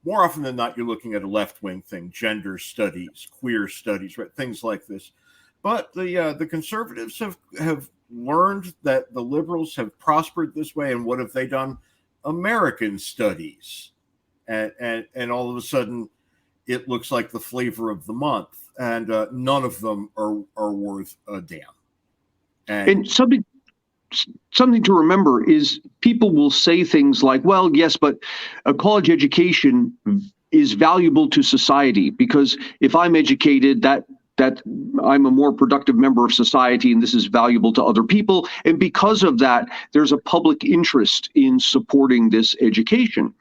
more often than not, you're looking at a left-wing thing, gender studies, queer studies, right? Things like this. But the conservatives have learned that the liberals have prospered this way, and what have they done? American studies, and all of a sudden, it looks like the flavor of the month, and none of them are worth a damn. And something to remember is people will say things like, well, yes, but a college education is valuable to society because if I'm educated, that I'm a more productive member of society and this is valuable to other people. And because of that, there's a public interest in supporting this education.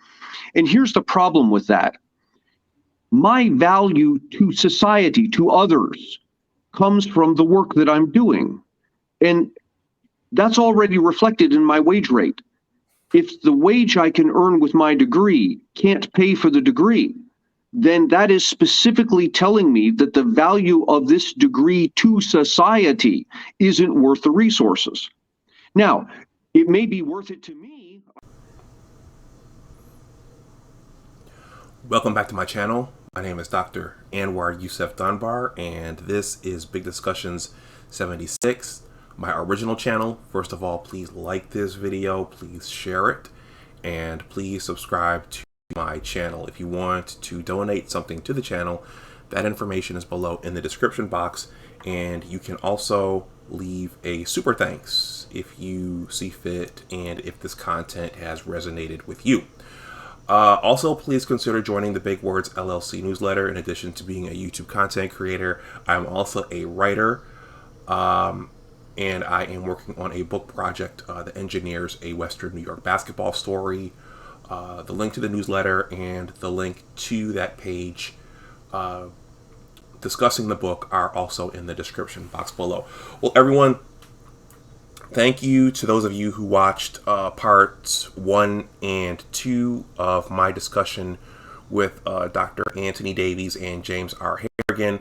And here's the problem with that. My value to society, to others, comes from the work that I'm doing. And that's already reflected in my wage rate. If the wage I can earn with my degree can't pay for the degree, then that is specifically telling me that the value of this degree to society isn't worth the resources. Now, it may be worth it to me. Welcome back to my channel. My name is Dr. Anwar Youssef Dunbar, and this is Big Discussions 76. My original channel. First of all, please like this video, please share it, and please subscribe to my channel. If you want to donate something to the channel, that information is below in the description box, and you can also leave a super thanks if you see fit and if this content has resonated with you. Also, please consider joining the Big Words LLC Newsletter. In addition to being a YouTube content creator, I'm also a writer. And I am working on a book project that engineers a Western New York basketball story. The link to the newsletter and the link to that page discussing the book are also in the description box below. Well, everyone, thank you to those of you who watched parts 1 and 2 of my discussion with Dr. Antony Davies and James R. Harrigan,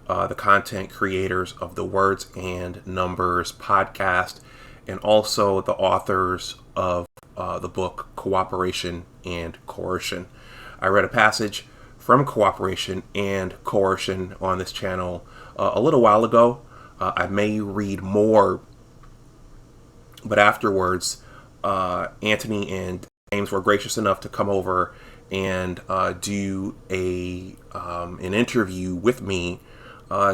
the content creators of the Words and Numbers podcast, and also the authors of the book Cooperation and Coercion. I read a passage from Cooperation and Coercion on this channel a little while ago. I may read more, but afterwards, Antony and James were gracious enough to come over and do an interview with me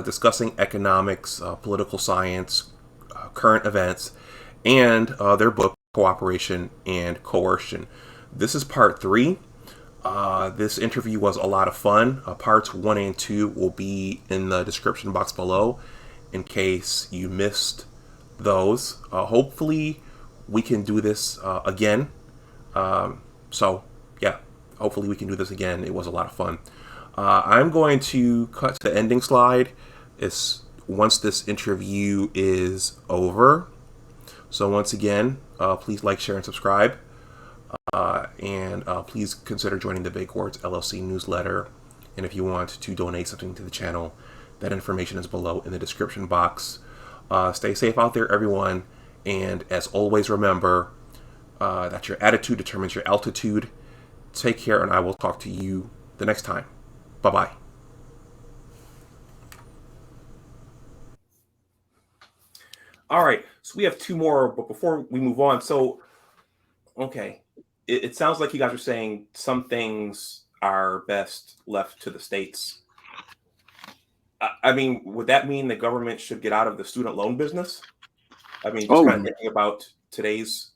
discussing economics, political science, current events, and their book, Cooperation and Coercion. This is part 3. This interview was a lot of fun. Parts 1 and 2 will be in the description box below in case you missed those. Hopefully, we can do this again. So, yeah, hopefully we can do this again. It was a lot of fun. I'm going to cut to the ending slide once this interview is over. So once again, please like, share, and subscribe. And please consider joining the Big Words LLC newsletter. And if you want to donate something to the channel, that information is below in the description box. Stay safe out there, everyone. And as always, remember that your attitude determines your altitude. Take care, and I will talk to you the next time. Bye-bye. All right, so we have 2 more, but before we move on, okay, it sounds like you guys are saying some things are best left to the states. I mean, would that mean the government should get out of the student loan business? I mean, just kind of thinking about today's...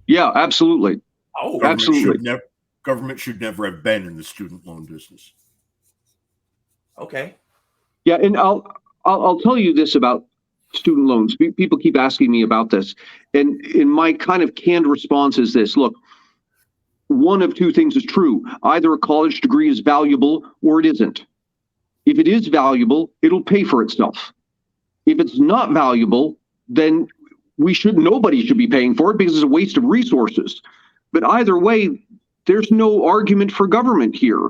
Yeah, absolutely. Oh, absolutely. Government should never have been in the student loan business. Okay. Yeah, and I'll tell you this about student loans. People keep asking me about this, and in my kind of canned response is this: look, one of 2 things is true. Either a college degree is valuable or it isn't. If it is valuable, it'll pay for itself. If it's not valuable, then nobody should be paying for it because it's a waste of resources. But either way, there's no argument for government here.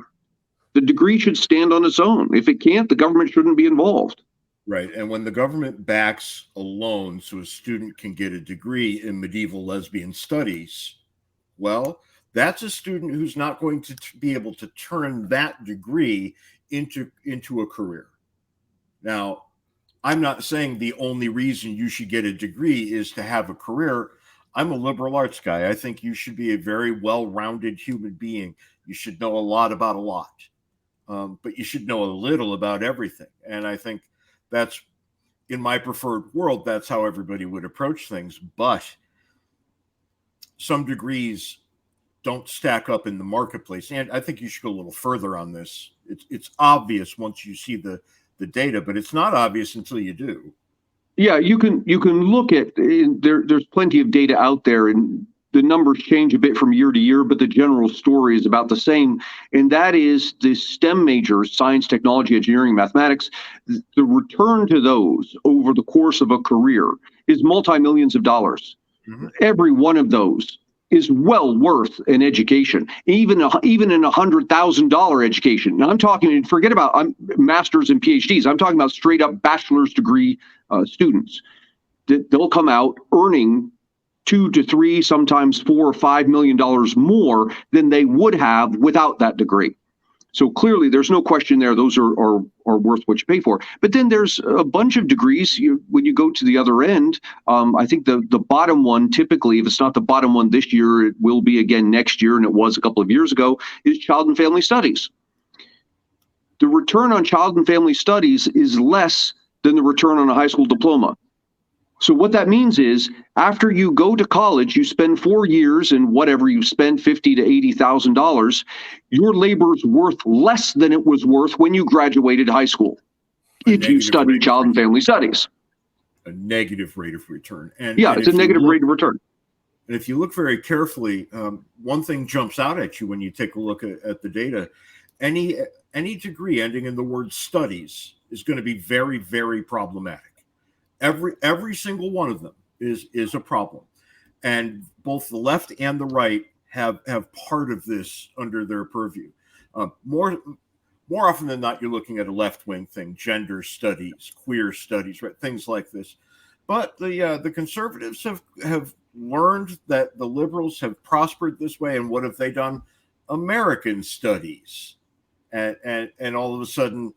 The degree should stand on its own. If it can't, the government shouldn't be involved. Right. And when the government backs a loan so a student can get a degree in medieval lesbian studies, well, That's a student who's not going to be able to turn that degree into a career. Now, I'm not saying the only reason you should get a degree is to have a career. I'm a liberal arts guy. I think you should be a very well-rounded human being. You should know a lot about a lot, but you should know a little about everything. And I think that's, in my preferred world, that's how everybody would approach things. But some degrees don't stack up in the marketplace. And I think you should go a little further on this. It's obvious once you see the data, but it's not obvious until you do. Yeah, you can look at there's plenty of data out there, and the numbers change a bit from year to year, but the general story is about the same. And that is the STEM majors, science, technology, engineering, mathematics, the return to those over the course of a career is multi-millions of dollars. Mm-hmm. Every one of those is well worth an education, even in $100,000 education. Now I'm talking, forget about masters and PhDs. I'm talking about straight up bachelor's degree students. They'll come out earning $2 to $3, sometimes $4 or $5 million more than they would have without that degree. So clearly, there's no question there. Those are worth what you pay for. But then there's a bunch of degrees. When you go to the other end, I think the bottom one, typically, if it's not the bottom one this year, it will be again next year, and it was a couple of years ago, is child and family studies. The return on child and family studies is less than the return on a high school diploma. So what that means is, after you go to college, you spend 4 years and whatever you spend, $50,000 to $80,000, your labor is worth less than it was worth when you graduated high school, if you study child and family studies. A negative rate of return. And it's a negative rate of return. And if you look very carefully, one thing jumps out at you when you take a look at the data. Any degree ending in the word studies is going to be very, very problematic. Every single one of them is a problem, and both the left and the right have part of this under their purview. More often than not, you're looking at a left-wing thing: gender studies, queer studies, right? Things like this. But the conservatives have learned that the liberals have prospered this way, and what have they done? American studies, and all of a sudden,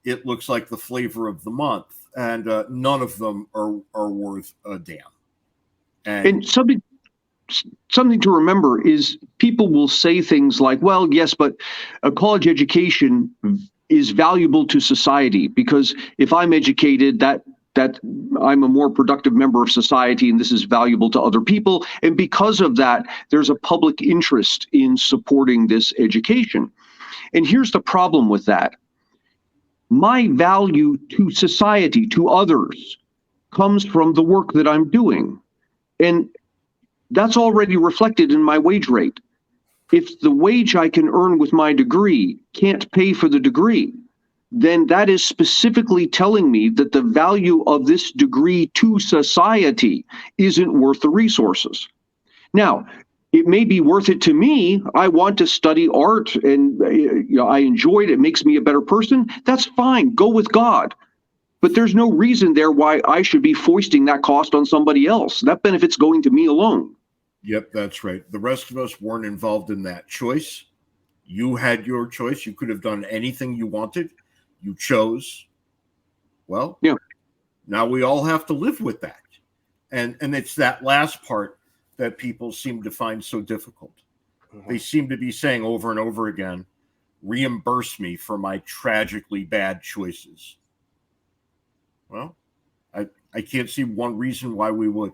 it looks like the flavor of the month. And none of them are worth a damn. And something to remember is people will say things like, well, yes, but a college education is valuable to society because if I'm educated, that I'm a more productive member of society and this is valuable to other people. And because of that, there's a public interest in supporting this education. And here's the problem with that. My value to society, to others, comes from the work that I'm doing. And that's already reflected in my wage rate. If the wage I can earn with my degree can't pay for the degree, then that is specifically telling me that the value of this degree to society isn't worth the resources. Now, it may be worth it to me. I want to study art and I enjoy it. It makes me a better person. That's fine. Go with God. But there's no reason there why I should be foisting that cost on somebody else. That benefit's going to me alone. Yep, that's right. The rest of us weren't involved in that choice. You had your choice. You could have done anything you wanted. You chose. Well, yeah. Now we all have to live with that. And it's that last part that people seem to find so difficult. Mm-hmm. They seem to be saying over and over again, reimburse me for my tragically bad choices. Well, I can't see one reason why we would.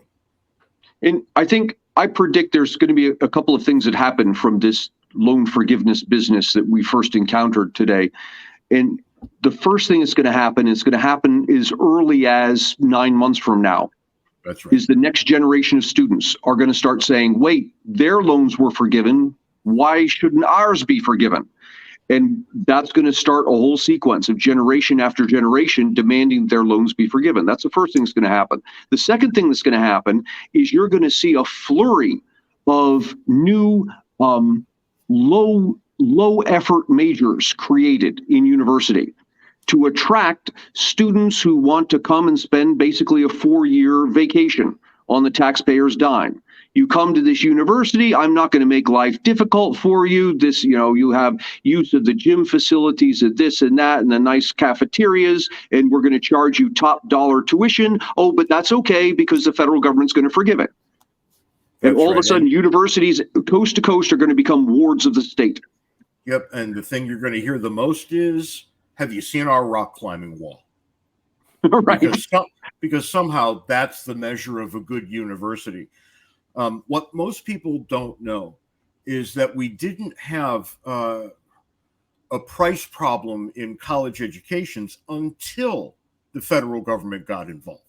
And I predict there's going to be a couple of things that happen from this loan forgiveness business that we first encountered today. And the first thing that's going to happen is as early as 9 months from now. That's right. Is the next generation of students are going to start saying, wait, their loans were forgiven. Why shouldn't ours be forgiven? And that's going to start a whole sequence of generation after generation demanding their loans be forgiven. That's the first thing that's going to happen. The second thing that's going to happen is you're going to see a flurry of new low effort majors created in university to attract students who want to come and spend basically a 4-year vacation on the taxpayer's dime. You come to this university, I'm not going to make life difficult for you. This, you have use of the gym facilities and this and that and the nice cafeterias, and we're going to charge you top dollar tuition. Oh, but that's okay because the federal government's going to forgive it. And all of a sudden, universities coast to coast are going to become wards of the state. Yep. And the thing you're going to hear the most is, have you seen our rock climbing wall? Right. Because somehow that's the measure of a good university. What most people don't know is that we didn't have a price problem in college educations until the federal government got involved.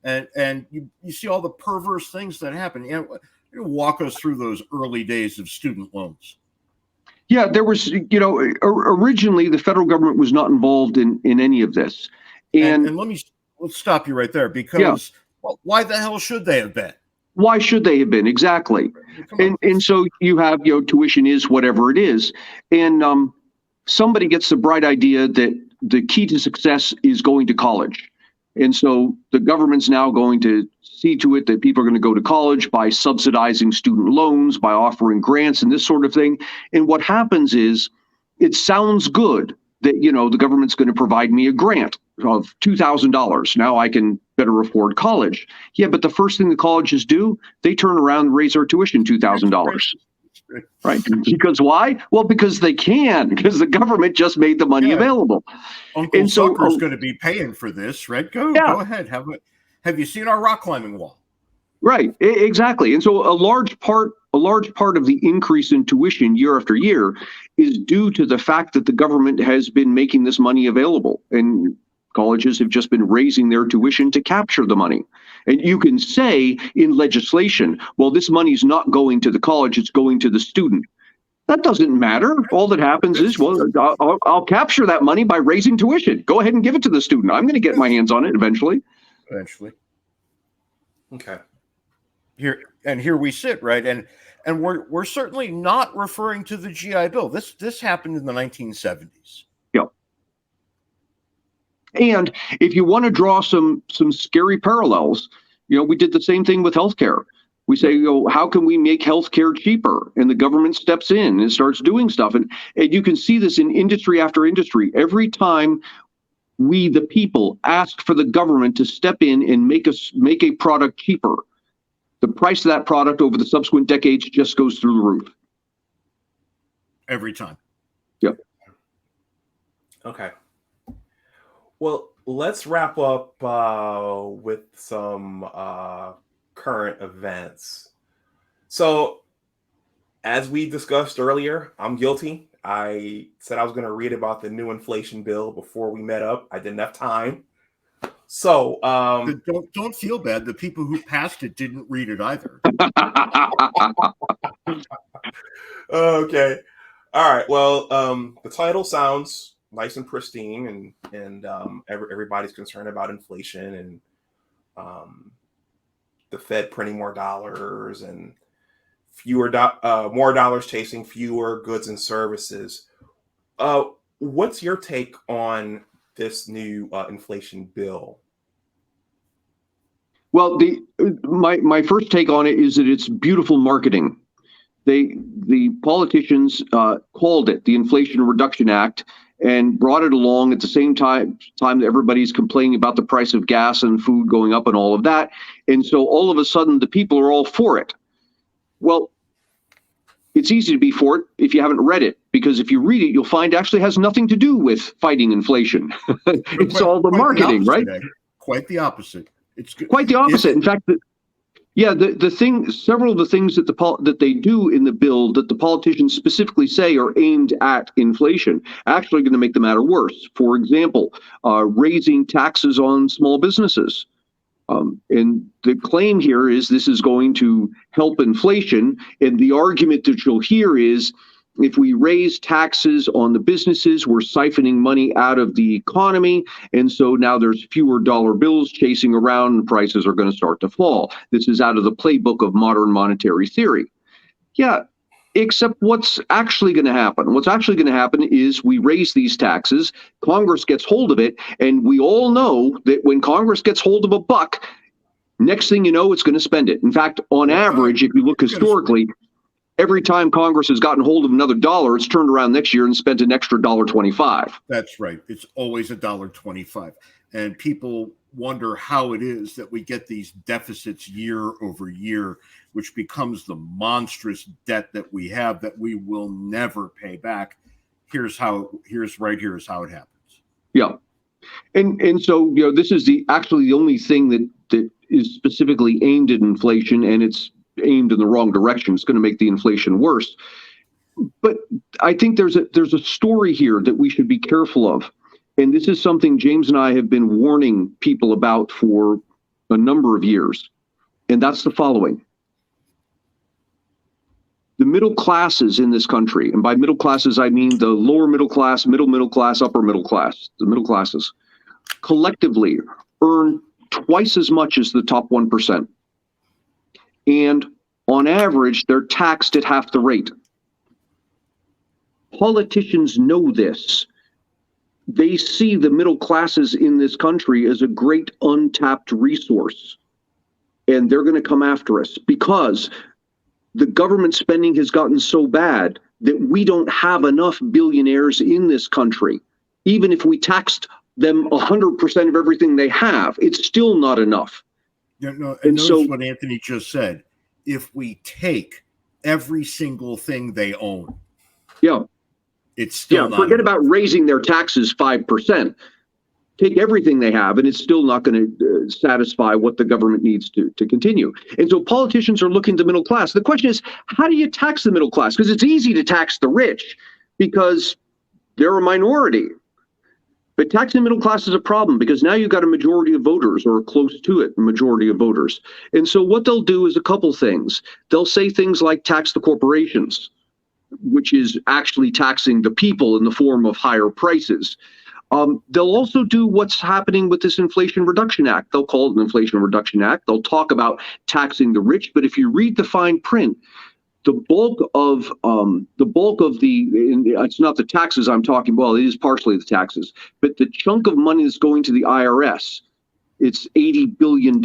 And you see all the perverse things that happen. Walk us through those early days of student loans. Yeah, there was, originally the federal government was not involved in any of this. And let's stop you right there, because why the hell should they have been? Why should they have been? Exactly. And so you have, tuition is whatever it is. And somebody gets the bright idea that the key to success is going to college. And so the government's now going to see to it that people are going to go to college by subsidizing student loans, by offering grants and this sort of thing. And what happens is, it sounds good that, the government's going to provide me a grant of $2,000. Now I can better afford college. Yeah, but the first thing the colleges do, they turn around and raise our tuition $2,000. Right. Because why? Well, because they can, because the government just made the money available. Uncle Sucker's going to be paying for this, right? Go ahead. Have you seen our rock climbing wall? Right. Exactly. And so a large part of the increase in tuition year after year is due to the fact that the government has been making this money available, and colleges have just been raising their tuition to capture the money. And you can say in legislation, well, this money's not going to the college, it's going to the student. That doesn't matter. All that happens is, well, I'll capture that money by raising tuition. Go ahead and give it to the student. I'm going to get my hands on it eventually. Okay. Here we sit, right? And we're certainly not referring to the GI Bill. This happened in the 1970s. Yeah. And if you want to draw some scary parallels, we did the same thing with healthcare. We say, how can we make healthcare cheaper? And the government steps in and starts doing stuff. And you can see this in industry after industry. Every time we, the people, ask for the government to step in and make a product cheaper, the price of that product over the subsequent decades just goes through the roof. Every time. Yep. Okay. Well, let's wrap up with some current events. So, as we discussed earlier, I'm guilty. I said I was going to read about the new inflation bill before we met up. I didn't have time. So don't feel bad. The people who passed it didn't read it either. Okay. All right. Well, the title sounds nice and pristine, and everybody's concerned about inflation and the Fed printing more dollars and more dollars chasing fewer goods and services. What's your take on this new inflation bill? Well, my first take on it is that it's beautiful marketing. The politicians called it the Inflation Reduction Act and brought it along at the same time that everybody's complaining about the price of gas and food going up and all of that. And so all of a sudden the people are all for it. Well, it's easy to be for it if you haven't read it, because if you read it, you'll find it actually has nothing to do with fighting inflation. It's all the marketing, right? Quite the opposite. It's quite the opposite. In fact, several of the things that they do in the bill that the politicians specifically say are aimed at inflation, actually going to make the matter worse. For example, raising taxes on small businesses. And the claim here is this is going to help inflation. And the argument that you'll hear is, if we raise taxes on the businesses, we're siphoning money out of the economy. And so now there's fewer dollar bills chasing around and prices are going to start to fall. This is out of the playbook of modern monetary theory. Yeah, except what's actually going to happen? What's actually going to happen is we raise these taxes, Congress gets hold of it, and we all know that when Congress gets hold of a buck, Next thing you know, it's going to spend it. In fact, on average, if you look historically, every time Congress has gotten hold of another dollar, it's turned around next year and spent an extra $1.25. That's right. It's always $1.25. And people wonder how it is that we get these deficits year over year, which becomes the monstrous debt that we have that we will never pay back. Here's how it happens. Yeah. And so, this is actually the only thing that is specifically aimed at inflation, and it's aimed in the wrong direction. It's going to make the inflation worse. But I think there's a story here that we should be careful of. And this is something James and I have been warning people about for a number of years. And that's the following. The middle classes in this country, and by middle classes, I mean the lower middle class, middle class, upper middle class, the middle classes, collectively earn twice as much as the top 1%. And on average, they're taxed at half the rate. Politicians know this. They see the middle classes in this country as a great untapped resource. And they're going to come after us because the government spending has gotten so bad that we don't have enough billionaires in this country. Even if we taxed them 100% of everything they have, it's still not enough. And notice what Anthony just said. If we take every single thing they own, it's still not forget enough. About raising their taxes 5%. Take everything they have, and it's still not going to satisfy what the government needs to continue. And so politicians are looking to the middle class. The question is, how do you tax the middle class? Because it's easy to tax the rich because they're a minority. But taxing the middle class is a problem because now you've got a majority of voters, or close to it, a majority of voters. And so what they'll do is a couple things. They'll say things like tax the corporations, which is actually taxing the people in the form of higher prices. They'll also do what's happening with this Inflation Reduction Act. They'll call it an Inflation Reduction Act. They'll talk about taxing the rich. But if you read the fine print, the bulk of it's not the taxes I'm talking about. Well, it is partially the taxes, but the chunk of money that's going to the IRS, it's $80 billion,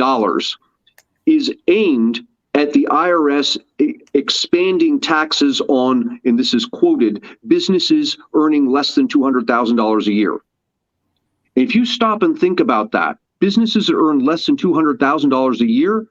is aimed at the IRS expanding taxes on, and this is quoted, businesses earning less than $200,000 a year. And if you stop and think about that, businesses that earn less than $200,000 a year,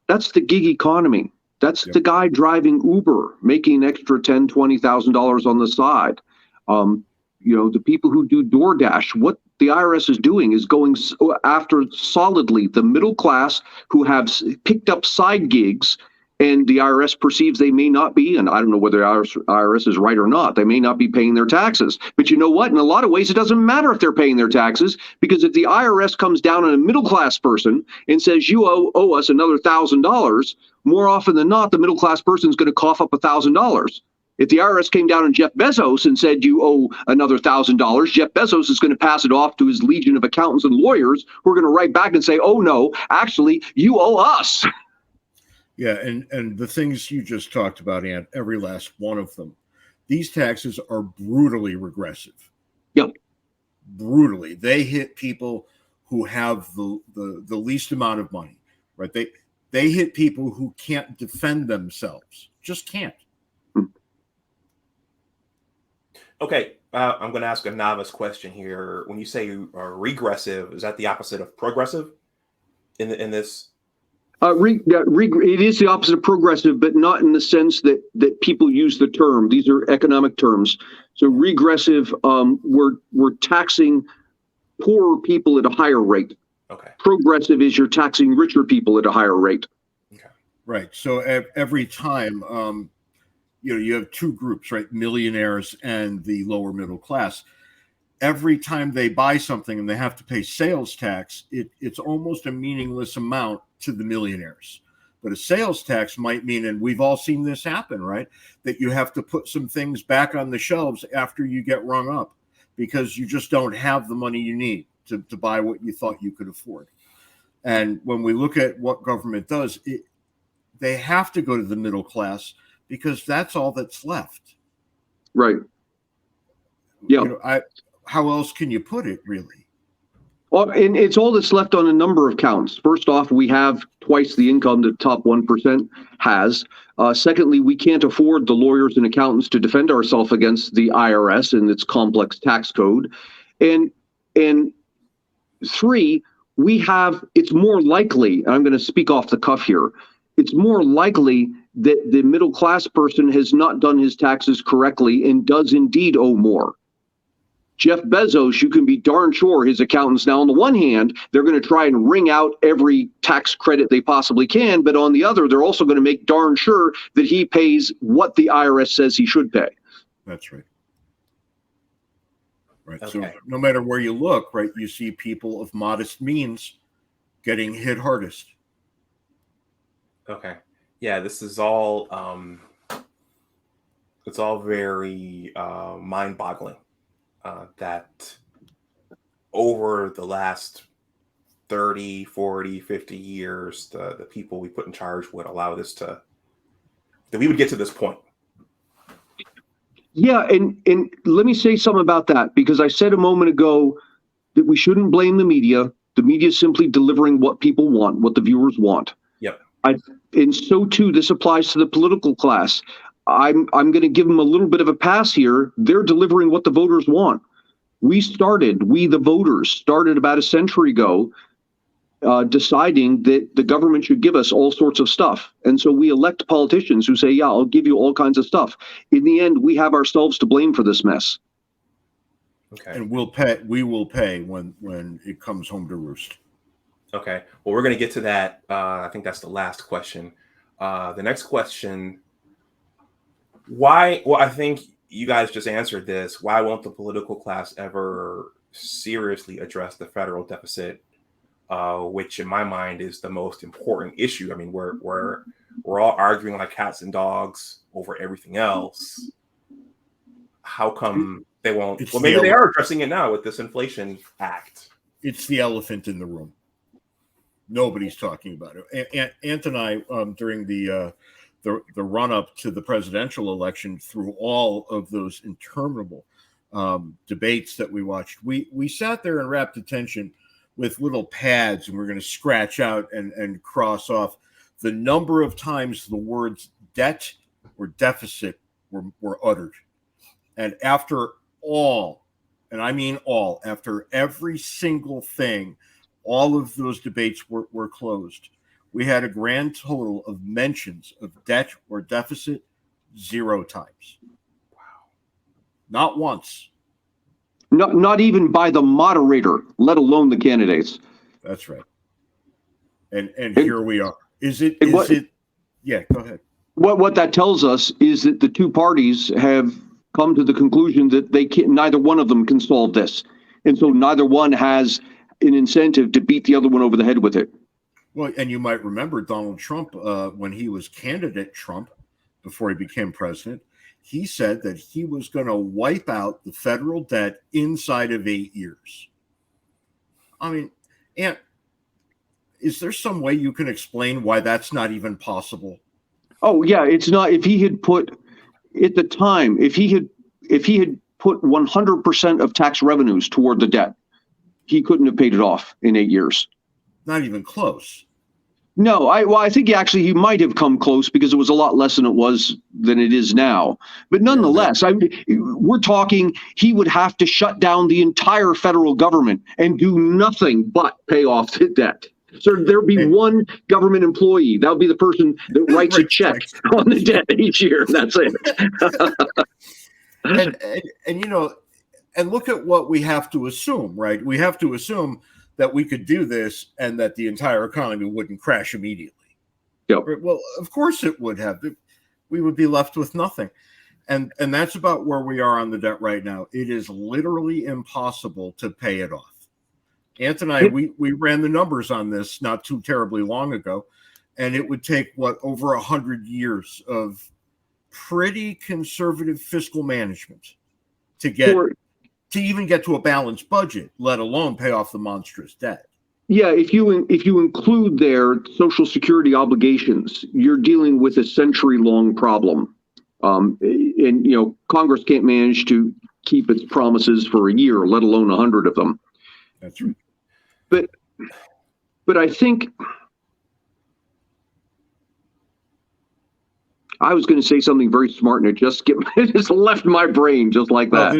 that's the gig economy. That's the guy driving Uber, making an extra $10,000, $20,000 on the side. The people who do DoorDash, what the IRS is doing is going after solidly the middle class who have picked up side gigs, and the IRS perceives they may not be, and I don't know whether the IRS is right or not, they may not be paying their taxes. But you know what? In a lot of ways, it doesn't matter if they're paying their taxes, because if the IRS comes down on a middle class person and says, you owe us another $1,000, more often than not, the middle class person is going to cough up $1,000. If the IRS came down on Jeff Bezos and said, you owe another $1,000, Jeff Bezos is going to pass it off to his legion of accountants and lawyers who are going to write back and say, oh, no, actually, you owe us. Yeah, and the things you just talked about, Ant, every last one of them, these taxes are brutally regressive. Yep. Brutally. They hit people who have the least amount of money, right? They hit people who can't defend themselves, just can't. Okay, I'm going to ask a novice question here. When you say regressive, is that the opposite of progressive in this? It is the opposite of progressive, but not in the sense that people use the term. These are economic terms. So regressive, we're taxing poorer people at a higher rate. Okay. Progressive is you're taxing richer people at a higher rate. Okay. Right. So every time, you have two groups, right? Millionaires and the lower middle class. Every time they buy something and they have to pay sales tax, it's almost a meaningless amount to the millionaires. But a sales tax might mean, and we've all seen this happen, right? That you have to put some things back on the shelves after you get rung up because you just don't have the money you need to buy what you thought you could afford. And when we look at what government does, they have to go to the middle class because that's all that's left. Right. Yeah. How else can you put it, really? And it's all that's left on a number of counts. First off, we have twice the income that top 1% has. Secondly, we can't afford the lawyers and accountants to defend ourselves against the IRS and its complex tax code. And three, it's more likely, and I'm going to speak off the cuff here, it's more likely that the middle class person has not done his taxes correctly and does indeed owe more. Jeff Bezos, you can be darn sure his accountants now, on the one hand, they're going to try and wring out every tax credit they possibly can, but on the other, they're also going to make darn sure that he pays what the IRS says he should pay. That's right. Right. Okay. So no matter where you look, right, you see people of modest means getting hit hardest. Okay. Yeah, this is all it's all very mind-boggling that over the last 30, 40, 50 years, the people we put in charge would allow this that we would get to this point. Yeah, and let me say something about that, because I said a moment ago that we shouldn't blame the media. The media is simply delivering what people want, what the viewers want. Yep. And so too, this applies to the political class. I'm going to give them a little bit of a pass here. They're delivering what the voters want. We the voters started about a century ago deciding that the government should give us all sorts of stuff. And so we elect politicians who say, yeah, I'll give you all kinds of stuff. In the end, we have ourselves to blame for this mess. Okay. And we will pay when it comes home to roost. Okay. Well, we're going to get to that. I think that's the last question. The next question, why? Well, I think you guys just answered this. Why won't the political class ever seriously address the federal deficit, which in my mind is the most important issue? I mean, we're all arguing like cats and dogs over everything else. How come they won't? Well, maybe they are addressing it now with this Inflation Act. It's the elephant in the room. Nobody's talking about it. Ant and I, during the run-up to the presidential election, through all of those interminable debates that we watched, we sat there and wrapped attention with little pads, and we're going to scratch out and cross off the number of times the words debt or deficit were uttered. And after all, and I mean all, after every single thing, all of those debates were closed. We had a grand total of mentions of debt or deficit 0 times. Wow. Not once. Not even by the moderator, let alone the candidates. That's right. And here we are. Yeah, go ahead. What that tells us is that the two parties have come to the conclusion that neither one of them can solve this. And so neither one has an incentive to beat the other one over the head with it. Well, and you might remember Donald Trump, when he was candidate Trump, before he became president, he said that he was going to wipe out the federal debt inside of 8 years. I mean, and is there some way you can explain why that's not even possible? Oh, yeah, it's not. If he had put, at the time, if he had put 100% of tax revenues toward the debt, he couldn't have paid it off in 8 years. Not even close. No, I think he might have come close, because it was a lot less than it is now. But nonetheless, we're talking he would have to shut down the entire federal government and do nothing but pay off the debt. So there'd be one government employee. That would be the person that writes a check on the debt each year. That's it. and look at what we have to assume, right? We have to assume that we could do this and that the entire economy wouldn't crash immediately. Yep. Well, of course it would have. We would be left with nothing. And that's about where we are on the debt right now. It is literally impossible to pay it off. Ant and I, we ran the numbers on this not too terribly long ago, and it would take, over 100 years of pretty conservative fiscal management to even get to a balanced budget, let alone pay off the monstrous debt. Yeah, if you include their Social Security obligations, you're dealing with a century-long problem. And Congress can't manage to keep its promises for a year, let alone 100 of them. That's right. but I think I was going to say something very smart, and it just left my brain just like that.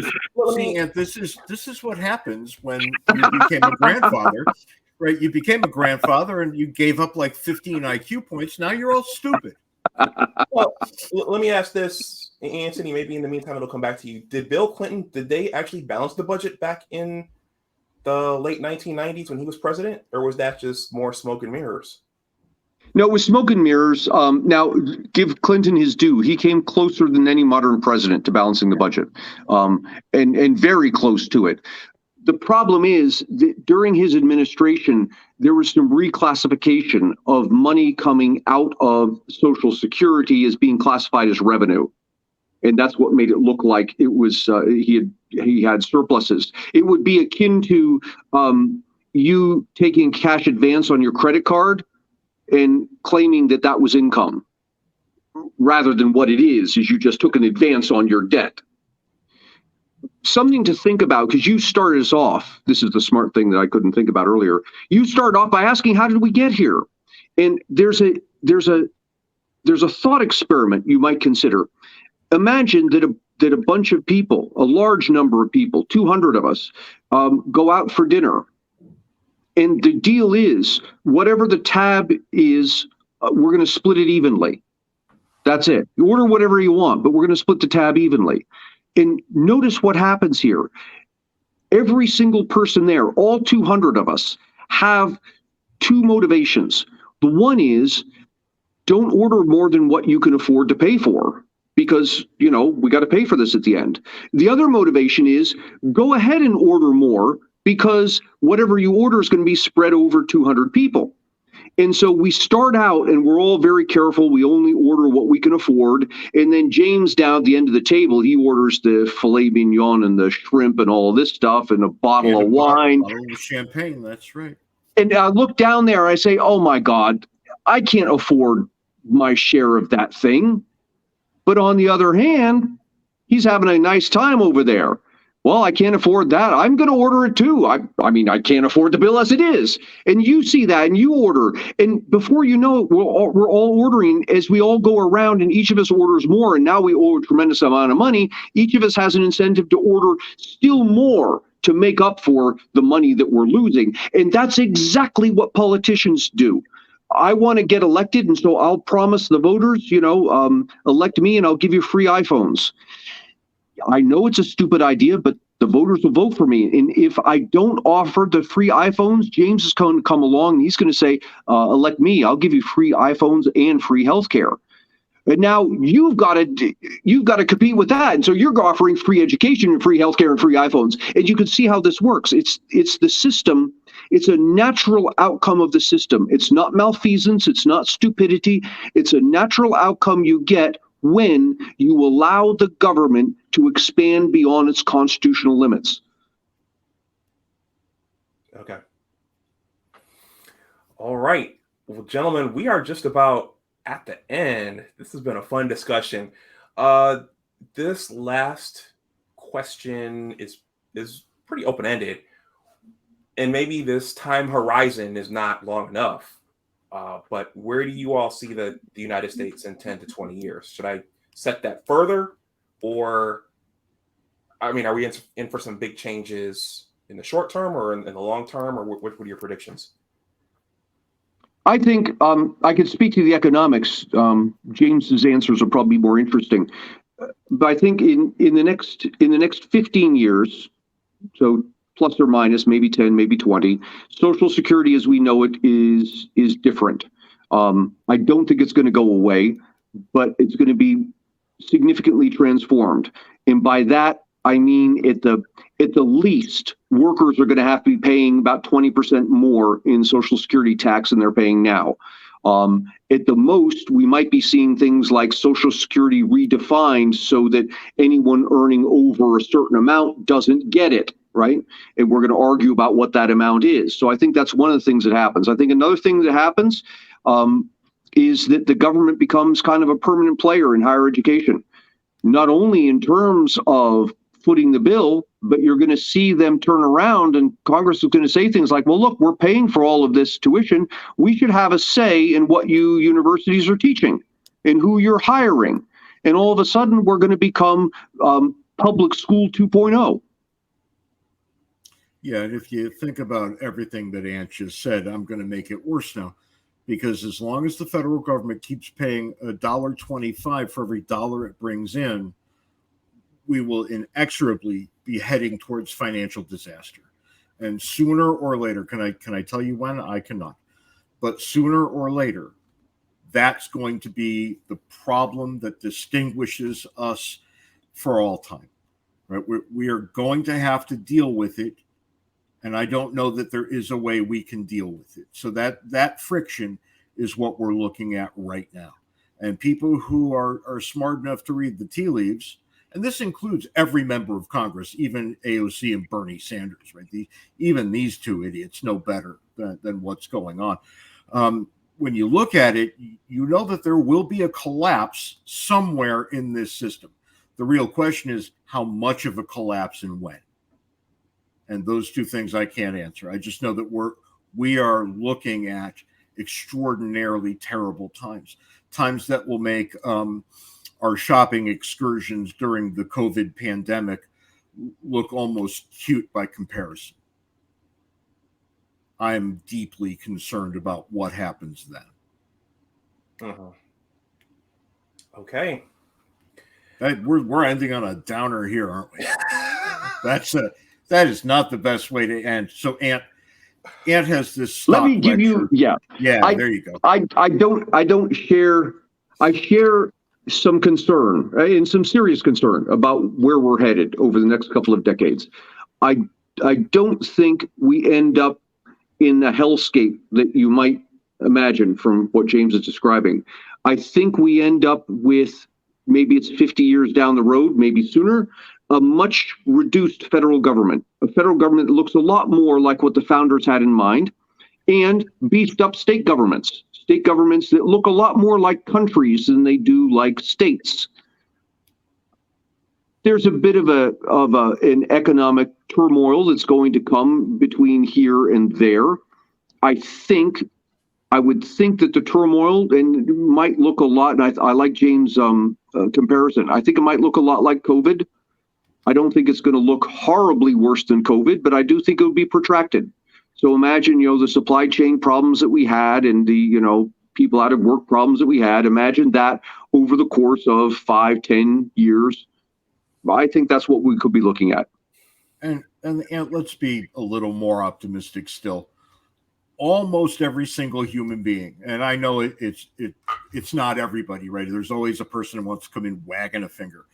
This is what happens when you became a grandfather, right? You became a grandfather, and you gave up like 15 IQ points. Now you're all stupid. Well, let me ask this, Antony. Maybe in the meantime, it'll come back to you. Did Bill Clinton? Did they actually balance the budget back in the late 1990s when he was president, or was that just more smoke and mirrors? No, it was smoke and mirrors. Now, give Clinton his due. He came closer than any modern president to balancing the budget, and very close to it. The problem is that during his administration, there was some reclassification of money coming out of Social Security as being classified as revenue. And that's what made it look like it was he had surpluses. It would be akin to you taking cash advance on your credit card and claiming that that was income, rather than what it is you just took an advance on your debt. Something to think about, because you started us off, this is the smart thing that I couldn't think about earlier. You started off by asking, how did we get here? And there's a thought experiment you might consider. Imagine that a bunch of people, a large number of people, 200 of us, go out for dinner. And the deal is, whatever the tab is, we're going to split it evenly. That's it. You order whatever you want, but we're going to split the tab evenly. And notice what happens here. Every single person there, all 200 of us, have two motivations. The one is, don't order more than what you can afford to pay for, because, we got to pay for this at the end. The other motivation is, go ahead and order more, because whatever you order is going to be spread over 200 people. And so we start out and we're all very careful. We only order what we can afford. And then James down at the end of the table, he orders the filet mignon and the shrimp and all this stuff and a bottle of wine. A bottle of champagne, that's right. And I look down there, I say, oh my God, I can't afford my share of that thing. But on the other hand, he's having a nice time over there. Well, I can't afford that. I'm going to order it too. I mean, I can't afford the bill as it is. And you see that and you order. And before you know it, we're all ordering as we all go around, and each of us orders more. And now we owe a tremendous amount of money. Each of us has an incentive to order still more to make up for the money that we're losing. And that's exactly what politicians do. I want to get elected, and so I'll promise the voters, elect me and I'll give you free iPhones. I know it's a stupid idea, but the voters will vote for me. And if I don't offer the free iPhones, James is going to come along and he's going to say, elect me, I'll give you free iPhones and free healthcare. And now you've got to compete with that. And so you're offering free education and free healthcare and free iPhones. And you can see how this works. It's the system. It's a natural outcome of the system. It's not malfeasance. It's not stupidity. It's a natural outcome you get when you allow the government to expand beyond its constitutional limits. Okay. All right. Well, gentlemen, we are just about at the end. This has been a fun discussion. This last question is pretty open-ended, and maybe this time horizon is not long enough. But where do you all see the United States in 10 to 20 years? Should I set that further? Or, are we in for some big changes in the short term or in the long term? Or what are your predictions? I think I could speak to the economics. James's answers are probably more interesting. But I think in the next 15 years, so plus or minus, maybe 10, maybe 20. Social Security as we know it is different. I don't think it's going to go away, but it's going to be significantly transformed. And by that, I mean at the least, workers are going to have to be paying about 20% more in Social Security tax than they're paying now. At the most, we might be seeing things like Social Security redefined so that anyone earning over a certain amount doesn't get it. Right? And we're going to argue about what that amount is. So I think that's one of the things that happens. I think another thing that happens is that the government becomes kind of a permanent player in higher education, not only in terms of footing the bill, but you're going to see them turn around and Congress is going to say things like, well, look, we're paying for all of this tuition. We should have a say in what you universities are teaching and who you're hiring. And all of a sudden, we're going to become public school 2.0. Yeah, and if you think about everything that Ant just said, I'm going to make it worse now. Because as long as the federal government keeps paying $1.25 for every dollar it brings in, we will inexorably be heading towards financial disaster. And sooner or later, can I tell you when? I cannot. But sooner or later, that's going to be the problem that distinguishes us for all time. Right? We are going to have to deal with it. And I don't know that there is a way we can deal with it. So that friction is what we're looking at right now. And people who are smart enough to read the tea leaves, and this includes every member of Congress, even AOC and Bernie Sanders, right? Even these two idiots know better than what's going on. When you look at it, you know that there will be a collapse somewhere in this system. The real question is how much of a collapse and when. And those two things I can't answer. I just know that we are looking at extraordinarily terrible times that will make our shopping excursions during the COVID pandemic look almost cute by comparison. I'm deeply concerned about what happens then. Okay. We're ending on a downer here, aren't we? That is not the best way to end. So Ant has this. Let me give lecture. There you go. I don't share. I share some concern and some serious concern about where we're headed over the next couple of decades. I don't think we end up in the hellscape that you might imagine from what James is describing. I think we end up with, maybe it's 50 years down the road, maybe sooner, a much reduced federal government, a federal government that looks a lot more like what the founders had in mind, and beefed up state governments that look a lot more like countries than they do like states. There's a bit of an economic turmoil that's going to come between here and there. I would think that the turmoil might look a lot, and I like James' comparison. I think it might look a lot like COVID. I don't think it's going to look horribly worse than COVID, but I do think it would be protracted. So imagine, the supply chain problems that we had and the, people out of work problems that we had. Imagine that over the course of 5-10 years. I think that's what we could be looking at. And let's be a little more optimistic still. Almost every single human being, and I know it's not everybody, right? There's always a person who wants to come in wagging a finger.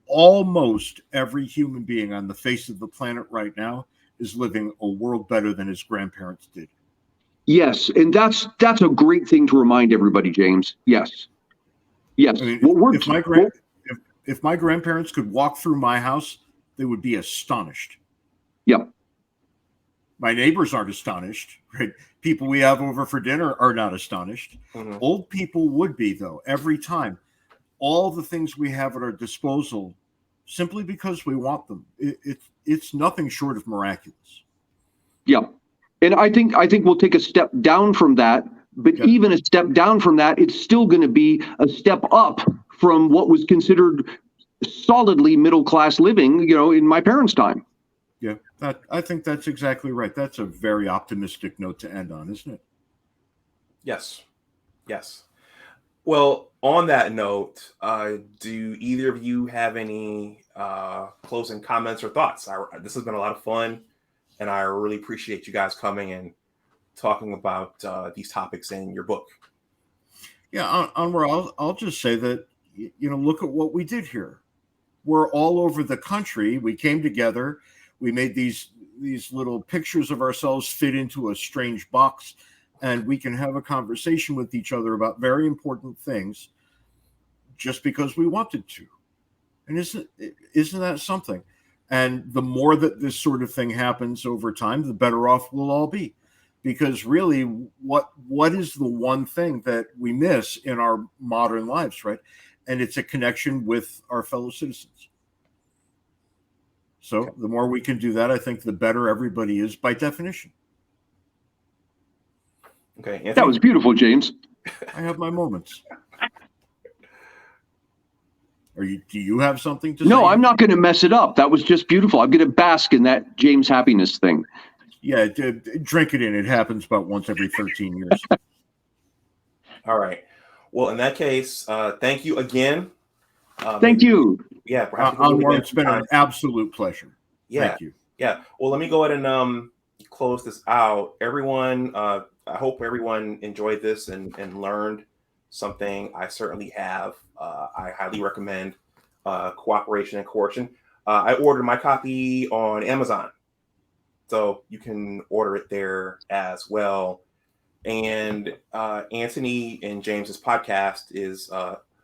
Almost every human being on the face of the planet right now is living a world better than his grandparents did. Yes, and that's a great thing to remind everybody, James. Yes. I mean, if my grandparents could walk through my house, they would be astonished. Yep. My neighbors aren't astonished, right? People we have over for dinner are not astonished. Mm-hmm. Old people would be, though, every time. All the things we have at our disposal, simply because we want them. It's nothing short of miraculous. Yeah. And I think we'll take a step down from that, but even a step down from that, it's still going to be a step up from what was considered solidly middle-class living, in my parents' time. Yeah, I think that's exactly right. That's a very optimistic note to end on, isn't it? Yes. Well, on that note, do either of you have any closing comments or thoughts? This has been a lot of fun, and I really appreciate you guys coming and talking about these topics in your book. Yeah, Anwar, I'll just say that, look at what we did here. We're all over the country. We came together. We made these little pictures of ourselves fit into a strange box, and we can have a conversation with each other about very important things just because we wanted to. And isn't that something? And the more that this sort of thing happens over time, the better off we'll all be. Because really, what is the one thing that we miss in our modern lives, right? And it's a connection with our fellow citizens. So the more we can do that, I think the better everybody is by definition. Okay, Anthony? That was beautiful, James. I have my moments. Do you have something to say? No, I'm not going to mess it up. That was just beautiful. I'm going to bask in that James happiness thing. Yeah, drink it in. It happens about once every 13 years. All right. Well, in that case, thank you again. Thank you. Yeah, it's been an absolute pleasure. Yeah. Thank you. Yeah. Well, let me go ahead and close this out. Everyone, I hope everyone enjoyed this and learned something. I certainly have. I highly recommend Cooperation and Coercion. I ordered my copy on Amazon, so you can order it there as well. And Antony and James's podcast is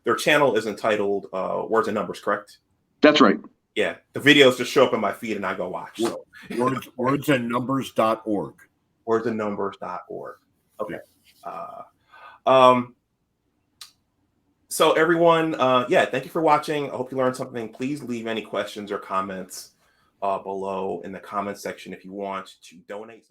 their channel is entitled Words and Numbers, correct? That's right. Yeah, the videos just show up in my feed and I go watch. So. Wordsandnumbers.org. Wordsandnumbers.org. Okay. So everyone, thank you for watching. I hope you learned something. Please leave any questions or comments below in the comment section if you want to donate.